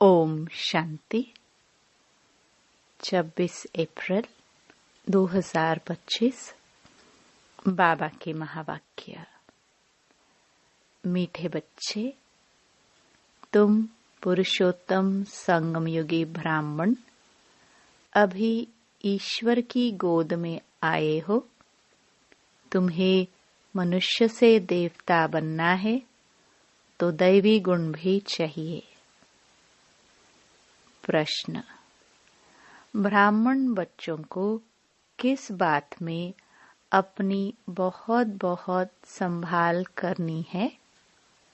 ओम शांति। 26 अप्रैल 2025। बाबा के महावाक्य। मीठे बच्चे, तुम पुरुषोत्तम संगम युगी ब्राह्मण अभी ईश्वर की गोद में आए हो। तुम्हें मनुष्य से देवता बनना है तो दैवी गुण भी चाहिए। प्रश्न: ब्राह्मण बच्चों को किस बात में अपनी बहुत बहुत संभाल करनी है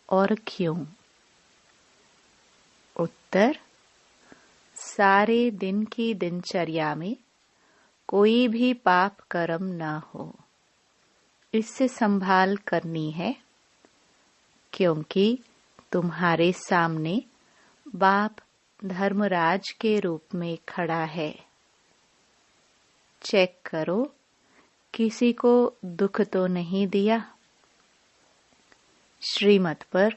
और क्यों? उत्तर: सारे दिन की दिनचर्या में कोई भी पाप कर्म न हो, इससे संभाल करनी है, क्योंकि तुम्हारे सामने बाप धर्मराज के रूप में खड़ा है। चेक करो, किसी को दुख तो नहीं दिया। श्रीमत पर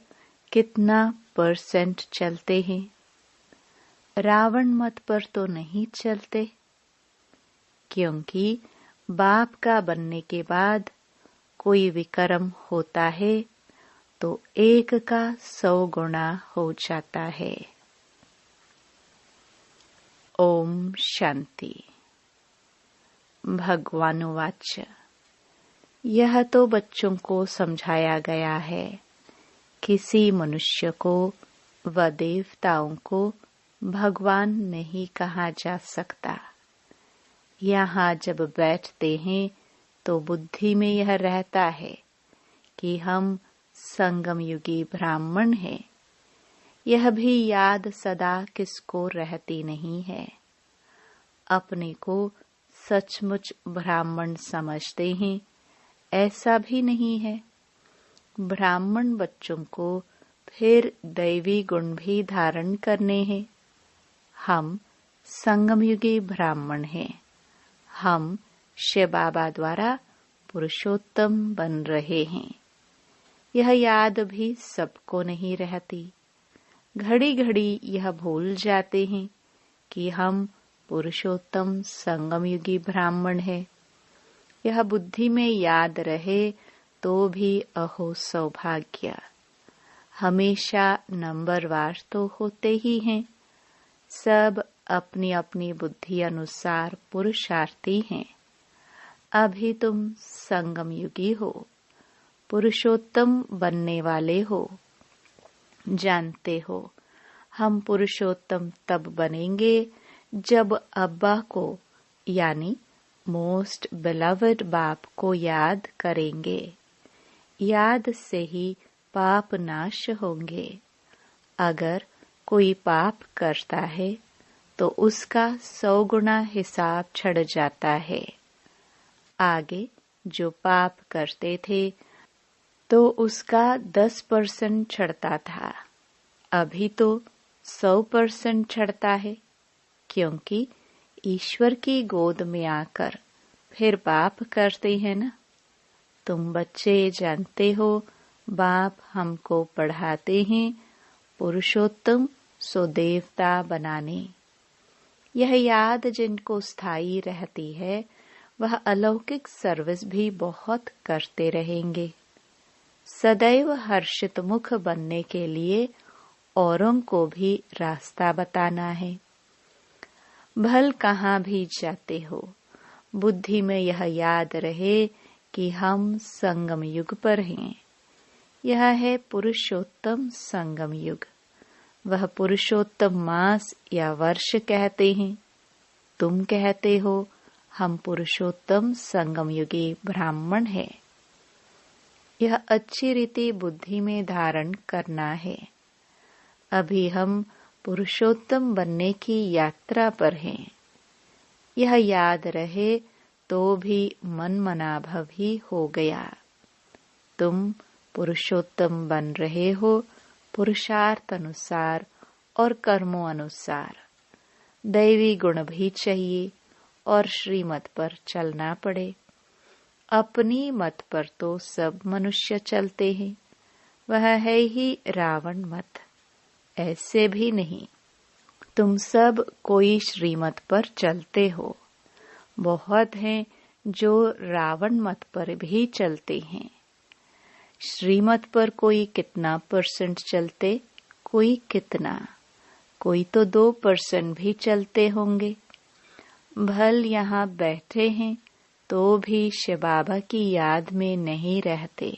कितना % चलते हैं? रावण मत पर तो नहीं चलते, क्योंकि बाप का बनने के बाद कोई विकर्म होता है तो 1 का 100 गुना हो जाता है। ओम शांति। भगवानुवाच: यह तो बच्चों को समझाया गया है। किसी मनुष्य को व देवताओं को भगवान नहीं कहा जा सकता। यहाँ जब बैठते हैं तो बुद्धि में यह रहता है कि हम संगम युगी ब्राह्मण हैं। यह भी याद सदा किसको रहती नहीं है। अपने को सचमुच ब्राह्मण समझते हैं, ऐसा भी नहीं है। ब्राह्मण बच्चों को फिर दैवी गुण भी धारण करने हैं। हम संगमयुगी ब्राह्मण हैं। हम शिव बाबा द्वारा पुरुषोत्तम बन रहे हैं। यह याद भी सबको नहीं रहती। घड़ी घड़ी यह भूल जाते हैं कि हम पुरुषोत्तम संगमयुगी ब्राह्मण हैं। यह बुद्धि में याद रहे तो भी अहो सौभाग्य। हमेशा नंबरवार तो होते ही हैं। सब अपनी अपनी बुद्धि अनुसार पुरुषार्थी हैं। अभी तुम संगमयुगी हो, पुरुषोत्तम बनने वाले हो। जानते हो, हम पुरुषोत्तम तब बनेंगे जब अब्बा को यानी मोस्ट बिलवड बाप को याद करेंगे। याद से ही पाप नाश होंगे। अगर कोई पाप करता है तो उसका 100 गुना हिसाब चढ़ जाता है। आगे जो पाप करते थे तो उसका 10% चढ़ता था। अभी तो 100% चढ़ता है, क्योंकि ईश्वर की गोद में आकर फिर पाप करते हैं ना। तुम बच्चे जानते हो, बाप हमको पढ़ाते हैं पुरुषोत्तम सो देवता बनाने। यह याद जिनको स्थायी रहती है, वह अलौकिक सर्विस भी बहुत करते रहेंगे। सदैव हर्षित मुख बनने के लिए औरों को भी रास्ता बताना है। भल कहाँ भी जाते हो, बुद्धि में यह याद रहे कि हम संगम युग पर हैं। यह है पुरुषोत्तम संगम युग। वह पुरुषोत्तम मास या वर्ष कहते हैं। तुम कहते हो हम पुरुषोत्तम संगम युगी ब्राह्मण हैं। यह अच्छी रीति बुद्धि में धारण करना है। अभी हम पुरुषोत्तम बनने की यात्रा पर हैं। यह याद रहे तो भी मन मनाभव ही हो गया। तुम पुरुषोत्तम बन रहे हो पुरुषार्थ अनुसार और कर्मों अनुसार। दैवी गुण भी चाहिए और श्रीमत पर चलना पड़े। अपनी मत पर तो सब मनुष्य चलते हैं। वह है ही रावण मत। ऐसे भी नहीं, तुम सब कोई श्रीमत पर चलते हो। बहुत हैं जो रावण मत पर भी चलते हैं। श्रीमत पर कोई कितना % चलते, कोई कितना, कोई तो 2% भी चलते होंगे। भल यहाँ बैठे हैं तो भी शिव बाबा की याद में नहीं रहते।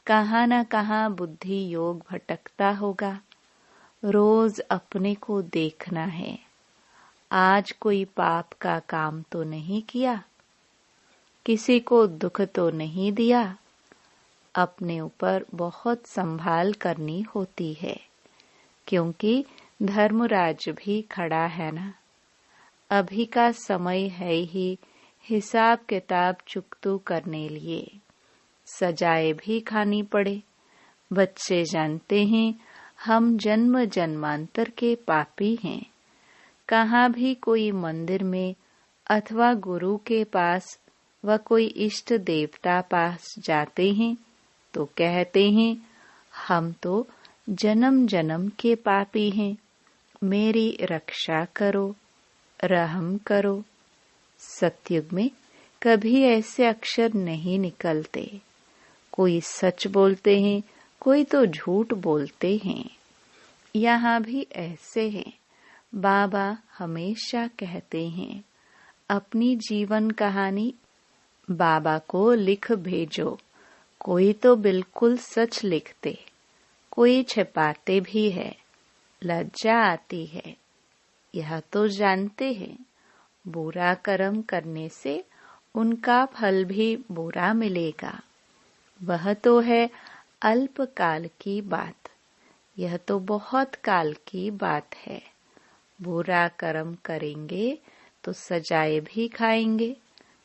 कहाँ न कहाँ बुद्धि योग भटकता होगा। रोज अपने को देखना है। आज कोई पाप का काम तो नहीं किया, किसी को दुख तो नहीं दिया। अपने ऊपर बहुत संभाल करनी होती है, क्योंकि धर्मराज भी खड़ा है ना। अभी का समय है ही हिसाब किताब चुकतू करने लिए। सजाएं भी खानी पड़े। बच्चे जानते हैं हम जन्म जन्मांतर के पापी हैं। कहाँ भी कोई मंदिर में अथवा गुरु के पास व कोई इष्ट देवता पास जाते हैं तो कहते हैं हम तो जन्म जन्म के पापी हैं, मेरी रक्षा करो, रहम करो। सतयुग में कभी ऐसे अक्षर नहीं निकलते। कोई सच बोलते हैं, कोई तो झूठ बोलते हैं। यहाँ भी ऐसे हैं। बाबा हमेशा कहते हैं अपनी जीवन कहानी बाबा को लिख भेजो। कोई तो बिल्कुल सच लिखते, कोई छिपाते भी है। लज्जा आती है। यह तो जानते हैं बुरा कर्म करने से उनका फल भी बुरा मिलेगा। वह तो है अल्प काल की बात, यह तो बहुत काल की बात है। बुरा कर्म करेंगे तो सजाएं भी खाएंगे,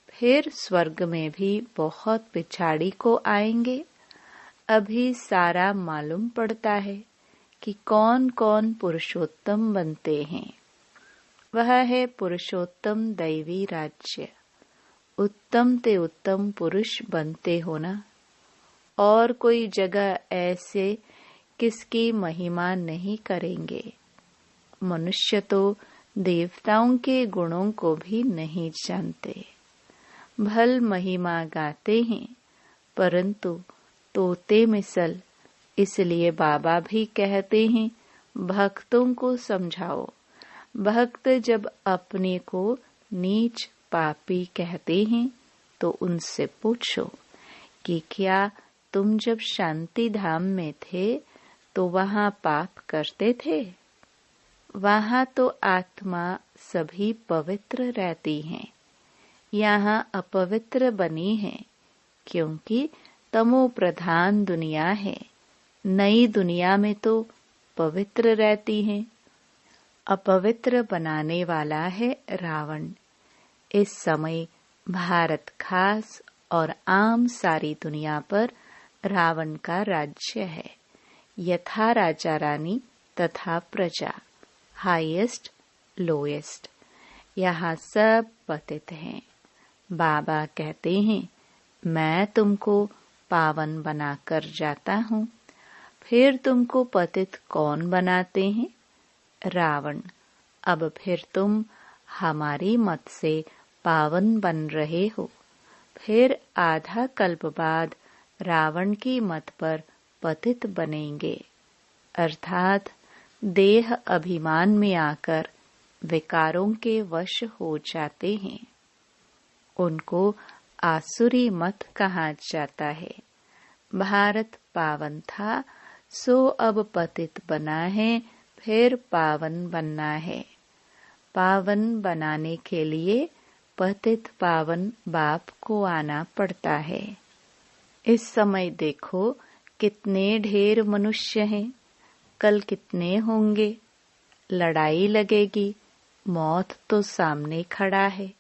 फिर स्वर्ग में भी बहुत पिछाड़ी को आएंगे। अभी सारा मालूम पड़ता है कि कौन कौन पुरुषोत्तम बनते हैं। वह है पुरुषोत्तम दैवी राज्य। उत्तम ते उत्तम पुरुष बनते हो ना। और कोई जगह ऐसे किसकी महिमा नहीं करेंगे। मनुष्य तो देवताओं के गुणों को भी नहीं जानते। भल महिमा गाते हैं परंतु तोते मिसल। इसलिए बाबा भी कहते हैं भक्तों को समझाओ। भक्त जब अपने को नीच पापी कहते हैं तो उनसे पूछो कि क्या तुम जब शांति धाम में थे तो वहाँ पाप करते थे? वहाँ तो आत्मा सभी पवित्र रहती हैं। यहाँ अपवित्र बनी है क्योंकि तमो प्रधान दुनिया है। नई दुनिया में तो पवित्र रहती हैं। अपवित्र बनाने वाला है रावण। इस समय भारत खास और आम सारी दुनिया पर रावण का राज्य है। यथा राजा रानी तथा प्रजा, हाईएस्ट लोएस्ट। यहाँ सब पतित हैं। बाबा कहते हैं मैं तुमको पावन बनाकर जाता हूँ। फिर तुमको पतित कौन बनाते हैं? रावण। अब फिर तुम हमारी मत से पावन बन रहे हो। फिर आधा कल्प बाद रावण की मत पर पतित बनेंगे, अर्थात देह अभिमान में आकर विकारों के वश हो जाते हैं। उनको आसुरी मत कहा जाता है। भारत पावन था सो अब पतित बना है, फिर पावन बनना है। पावन बनाने के लिए पतित पावन बाप को आना पड़ता है। इस समय देखो कितने ढेर मनुष्य हैं, कल कितने होंगे। लड़ाई लगेगी, मौत तो सामने खड़ा है।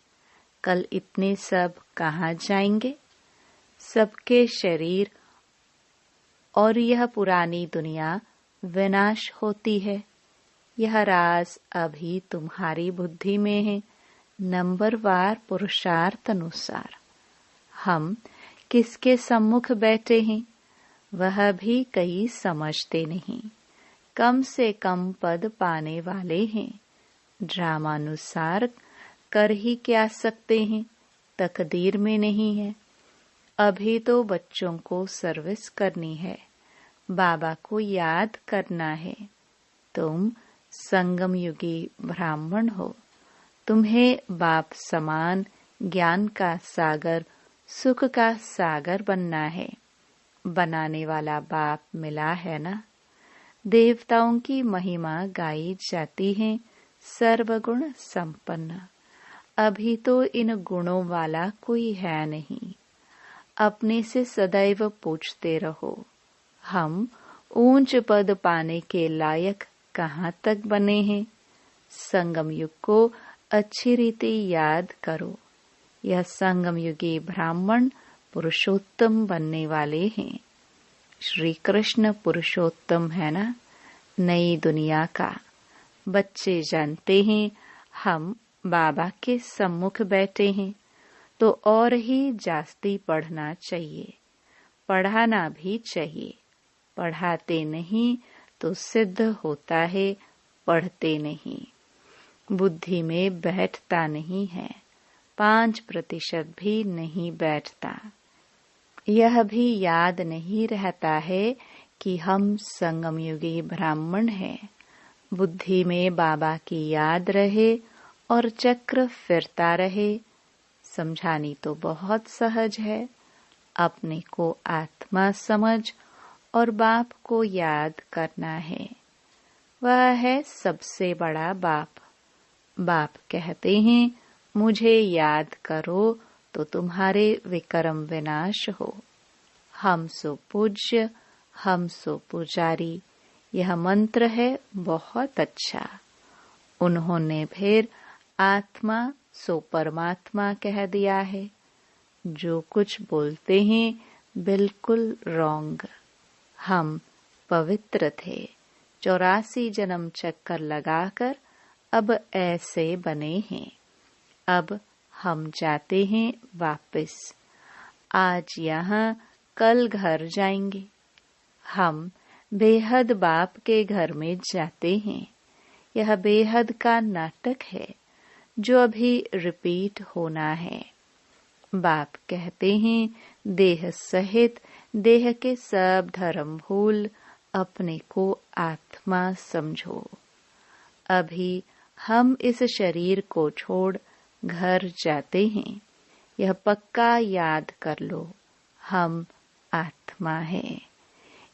कल इतने सब कहाँ जाएंगे? सबके शरीर और यह पुरानी दुनिया विनाश होती है। यह राज अभी तुम्हारी बुद्धि में है, नंबरवार पुरुषार्थ अनुसार। हम किसके सम्मुख बैठे हैं वह भी कई समझते नहीं। कम से कम पद पाने वाले हैं, ड्रामानुसार कर ही क्या सकते हैं, तकदीर में नहीं है। अभी तो बच्चों को सर्विस करनी है, बाबा को याद करना है। तुम संगम युगी ब्राह्मण हो, तुम्हें बाप समान ज्ञान का सागर, सुख का सागर बनना है। बनाने वाला बाप मिला है ना। देवताओं की महिमा गाई जाती है, सर्वगुण संपन्न। अभी तो इन गुणों वाला कोई है नहीं। अपने से सदैव पूछते रहो, हम ऊंच पद पाने के लायक कहाँ तक बने हैं। संगम युग को अच्छी रीति याद करो। यह संगम युगी ब्राह्मण पुरुषोत्तम बनने वाले हैं। श्री कृष्ण पुरुषोत्तम है ना, नई दुनिया का। बच्चे जानते हैं हम बाबा के सम्मुख बैठे हैं, तो और ही जास्ती पढ़ना चाहिए, पढ़ाना भी चाहिए। पढ़ाते नहीं तो सिद्ध होता है, पढ़ते नहीं। बुद्धि में बैठता नहीं है, 5% भी नहीं बैठता। यह भी याद नहीं रहता है कि हम संगम युगी ब्राह्मण हैं। बुद्धि में बाबा की याद रहे और चक्र फिरता रहे। समझानी तो बहुत सहज है। अपने को आत्मा समझ और बाप को याद करना है। वह है सबसे बड़ा बाप। बाप कहते हैं, मुझे याद करो तो तुम्हारे विक्रम विनाश हो। हम सो पूज्य, हम सो पुजारी, यह मंत्र है बहुत अच्छा। उन्होंने फिर आत्मा सो परमात्मा कह दिया है। जो कुछ बोलते हैं बिल्कुल रॉन्ग। हम पवित्र थे, 84 जन्म चक्कर लगाकर अब ऐसे बने हैं। अब हम जाते हैं वापस। आज यहाँ, कल घर जाएंगे। हम बेहद बाप के घर में जाते हैं। यह बेहद का नाटक है जो अभी रिपीट होना है। बाप कहते हैं, देह सहित देह के सब धर्म भूल अपने को आत्मा समझो। अभी हम इस शरीर को छोड़ घर जाते हैं। यह पक्का याद कर लो, हम आत्मा हैं।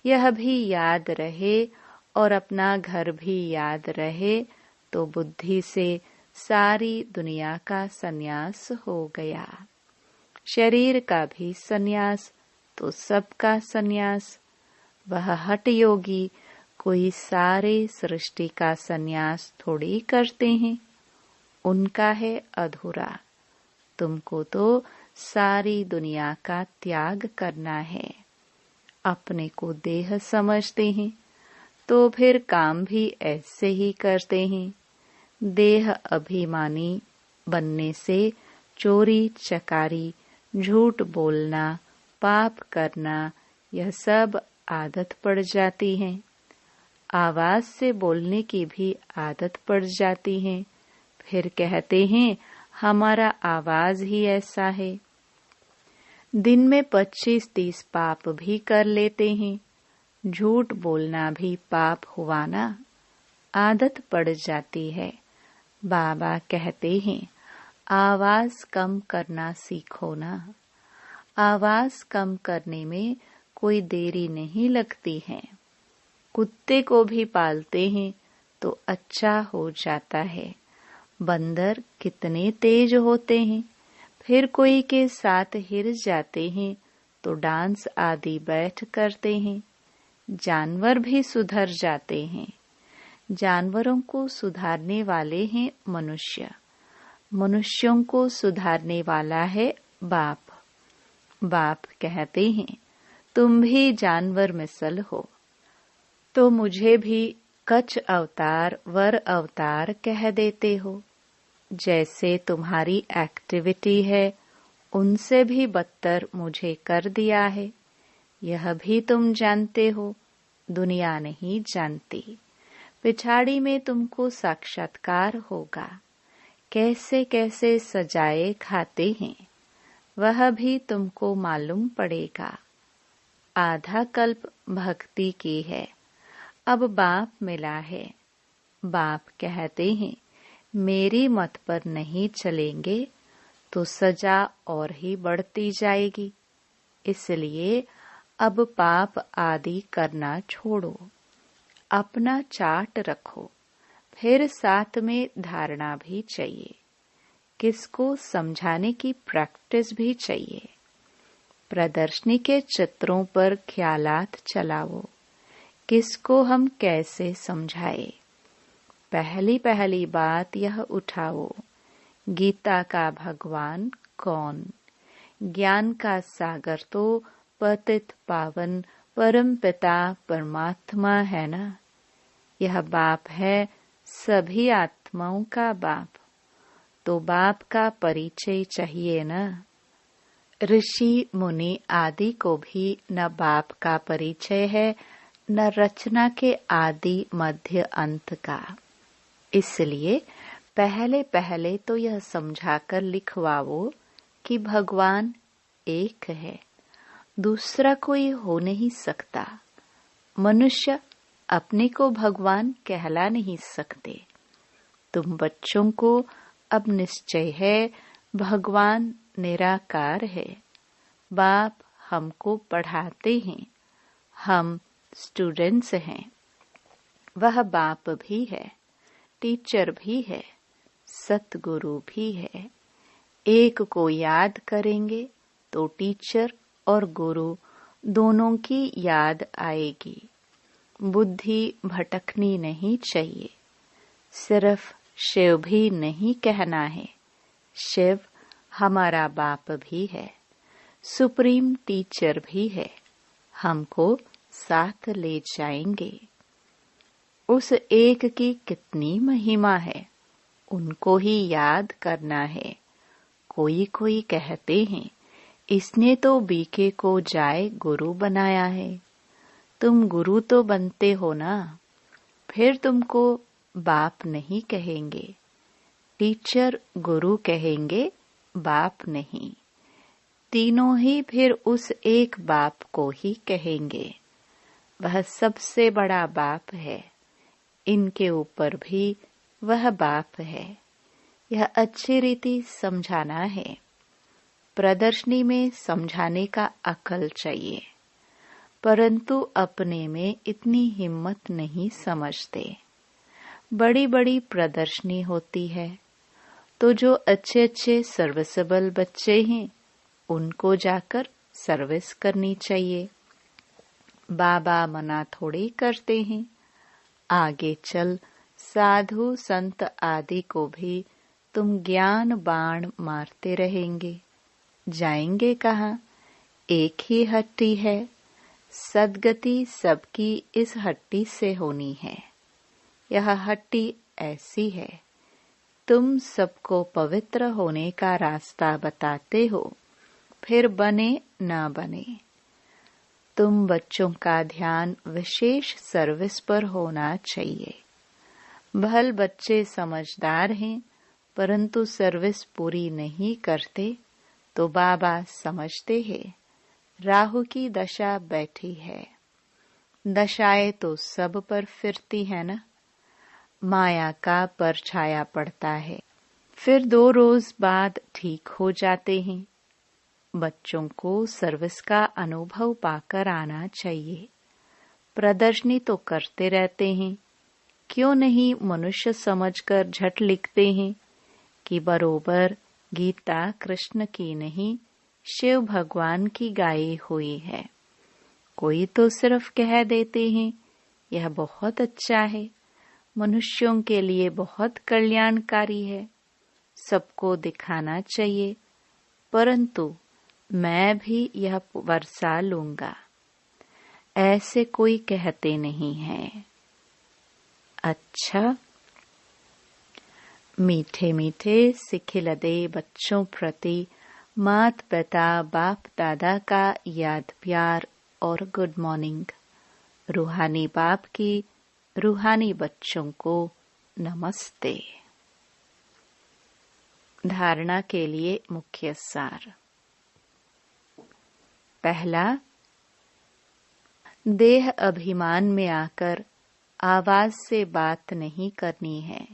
यह भी याद रहे और अपना घर भी याद रहे तो बुद्धि से सारी दुनिया का संन्यास हो गया। शरीर का भी संन्यास तो सबका संन्यास। वह हठ योगी कोई सारे सृष्टि का संन्यास थोड़ी करते हैं। उनका है अधूरा। तुमको तो सारी दुनिया का त्याग करना है। अपने को देह समझते हैं तो फिर काम भी ऐसे ही करते हैं। देह अभिमानी बनने से चोरी चकारी, झूठ बोलना, पाप करना, यह सब आदत पड़ जाती है। आवाज से बोलने की भी आदत पड़ जाती है। फिर कहते हैं हमारा आवाज ही ऐसा है। दिन में 25-30 पाप भी कर लेते हैं। झूठ बोलना भी पाप हुआ ना। आदत पड़ जाती है। बाबा कहते हैं आवाज कम करना सीखो ना। आवाज कम करने में कोई देरी नहीं लगती है। कुत्ते को भी पालते हैं तो अच्छा हो जाता है। बंदर कितने तेज होते हैं, फिर कोई के साथ हिर जाते हैं तो डांस आदि बैठ करते हैं। जानवर भी सुधर जाते हैं। जानवरों को सुधारने वाले हैं मनुष्य। मनुष्यों को सुधारने वाला है बाप। बाप कहते हैं तुम भी जानवर मिसल हो, तो मुझे भी कछ अवतार वर अवतार कह देते हो। जैसे तुम्हारी एक्टिविटी है उनसे भी बदतर मुझे कर दिया है। यह भी तुम जानते हो, दुनिया नहीं जानती। पिछाड़ी में तुमको साक्षात्कार होगा। कैसे कैसे सजाए खाते हैं वह भी तुमको मालूम पड़ेगा। आधा कल्प भक्ति की है, अब बाप मिला है। बाप कहते हैं मेरी मत पर नहीं चलेंगे तो सजा और ही बढ़ती जाएगी। इसलिए अब पाप आदि करना छोड़ो, अपना चार्ट रखो। फिर साथ में धारणा भी चाहिए, किसको समझाने की प्रैक्टिस भी चाहिए। प्रदर्शनी के चित्रों पर ख्यालात चलाओ, किसको हम कैसे समझाए। पहली बात यह उठाओ, गीता का भगवान कौन? ज्ञान का सागर तो पतित पावन परम पिता परमात्मा है ना। यह बाप है सभी आत्माओं का बाप, तो बाप का परिचय चाहिए ना। ऋषि मुनि आदि को भी न बाप का परिचय है, न रचना के आदि मध्य अंत का। इसलिए पहले तो यह समझाकर लिखवाओ कि भगवान एक है, दूसरा कोई हो नहीं सकता। मनुष्य अपने को भगवान कहला नहीं सकते। तुम बच्चों को अब निश्चय है भगवान निराकार है। बाप हमको पढ़ाते हैं, हम स्टूडेंट्स हैं। वह बाप भी है, टीचर भी है, सतगुरु भी है। एक को याद करेंगे तो टीचर और गुरु दोनों की याद आएगी। बुद्धि भटकनी नहीं चाहिए। सिर्फ शिव भी नहीं कहना है, शिव हमारा बाप भी है, सुप्रीम टीचर भी है, हमको साथ ले जाएंगे। उस एक की कितनी महिमा है, उनको ही याद करना है। कोई कहते हैं इसने तो बीके को जाए गुरु बनाया है। तुम गुरु तो बनते हो ना, फिर तुमको बाप नहीं कहेंगे। टीचर गुरु कहेंगे, बाप नहीं। तीनों ही फिर उस एक बाप को ही कहेंगे। वह सबसे बड़ा बाप है, इनके ऊपर भी वह बाप है। यह अच्छी रीति समझाना है। प्रदर्शनी में समझाने का अकल चाहिए, परंतु अपने में इतनी हिम्मत नहीं समझते। बड़ी बड़ी प्रदर्शनी होती है तो जो अच्छे अच्छे सर्विसेबल बच्चे हैं उनको जाकर सर्विस करनी चाहिए। बाबा मना थोड़ी करते हैं। आगे चल साधु संत आदि को भी तुम ज्ञान बाण मारते रहेंगे। जाएंगे कहाँ? एक ही हट्टी है। सदगति सबकी इस हट्टी से होनी है। यह हट्टी ऐसी है, तुम सबको पवित्र होने का रास्ता बताते हो, फिर बने ना बने। तुम बच्चों का ध्यान विशेष सर्विस पर होना चाहिए। भल बच्चे समझदार हैं, परंतु सर्विस पूरी नहीं करते तो बाबा समझते हैं राहु की दशा बैठी है। दशाएं तो सब पर फिरती है ना। माया का परछाया पड़ता है, फिर 2 रोज बाद ठीक हो जाते हैं। बच्चों को सर्विस का अनुभव पाकर आना चाहिए। प्रदर्शनी तो करते रहते हैं, क्यों नहीं मनुष्य समझकर झट लिखते हैं कि बरोबर गीता कृष्ण की नहीं शिव भगवान की गाई हुई है। कोई तो सिर्फ कह देते हैं यह बहुत अच्छा है, मनुष्यों के लिए बहुत कल्याणकारी है, सबको दिखाना चाहिए, परंतु मैं भी यह वर्षा लूंगा, ऐसे कोई कहते नहीं है। अच्छा, मीठे मीठे सिखिलदे बच्चों प्रति मात पिता बाप दादा का याद प्यार और गुड मॉर्निंग। रूहानी बाप की रूहानी बच्चों को नमस्ते। धारणा के लिए मुख्य सार। पहला, देह अभिमान में आकर आवाज से बात नहीं करनी है।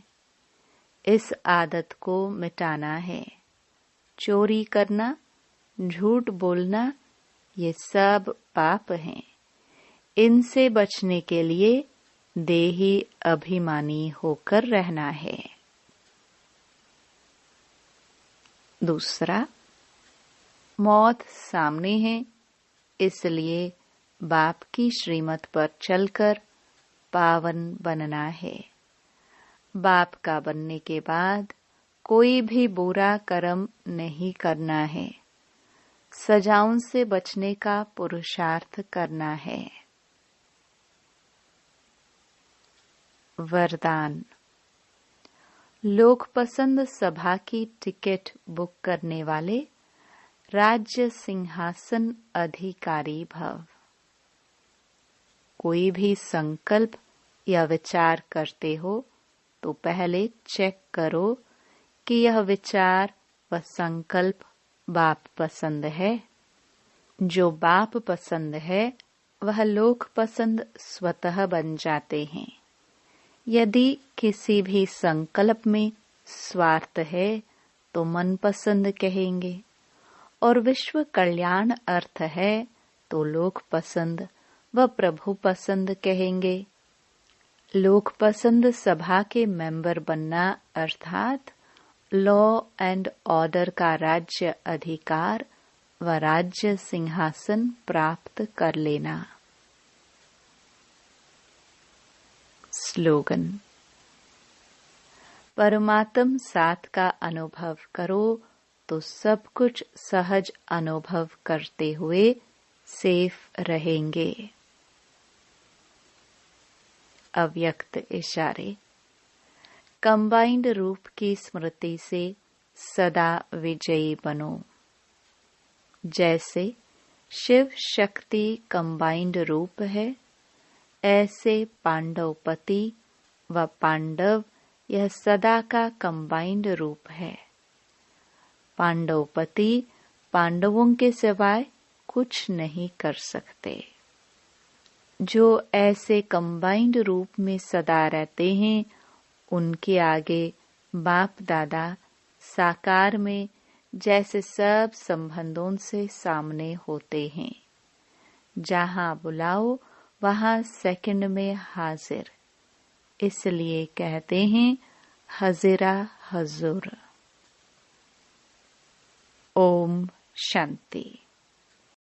इस आदत को मिटाना है। चोरी करना, झूठ बोलना, ये सब पाप हैं। इनसे बचने के लिए देही अभिमानी होकर रहना है। दूसरा, मौत सामने है, इसलिए बाप की श्रीमत पर चलकर पावन बनना है। बाप का बनने के बाद कोई भी बुरा कर्म नहीं करना है। सजाओं से बचने का पुरुषार्थ करना है। वरदान। लोक पसंद सभा की टिकट बुक करने वाले राज्य सिंहासन अधिकारी भव। कोई भी संकल्प या विचार करते हो तो पहले चेक करो कि यह विचार व संकल्प बाप पसंद है। जो बाप पसंद है वह लोक पसंद स्वतः बन जाते हैं। यदि किसी भी संकल्प में स्वार्थ है तो मनपसंद कहेंगे, और विश्व कल्याण अर्थ है तो लोक पसंद व प्रभु पसंद कहेंगे। लोक पसंद सभा के मेंबर बनना अर्थात लॉ एंड ऑर्डर का राज्य अधिकार व राज्य सिंहासन प्राप्त कर लेना। स्लोगन। परमात्म साथ का अनुभव करो तो सब कुछ सहज अनुभव करते हुए सेफ रहेंगे। अव्यक्त इशारे। कंबाइंड रूप की स्मृति से सदा विजयी बनो। जैसे शिव शक्ति कंबाइंड रूप है, ऐसे पांडवपति व पांडव यह सदा का कंबाइंड रूप है। पांडवपति पांडवों के सिवाय कुछ नहीं कर सकते। जो ऐसे कंबाइंड रूप में सदा रहते हैं उनके आगे बाप दादा साकार में जैसे सब संबंधों से सामने होते हैं। जहां बुलाओ वहां सेकंड में हाजिर। इसलिए कहते हैं हज़िरा हजूर। ओम शांति।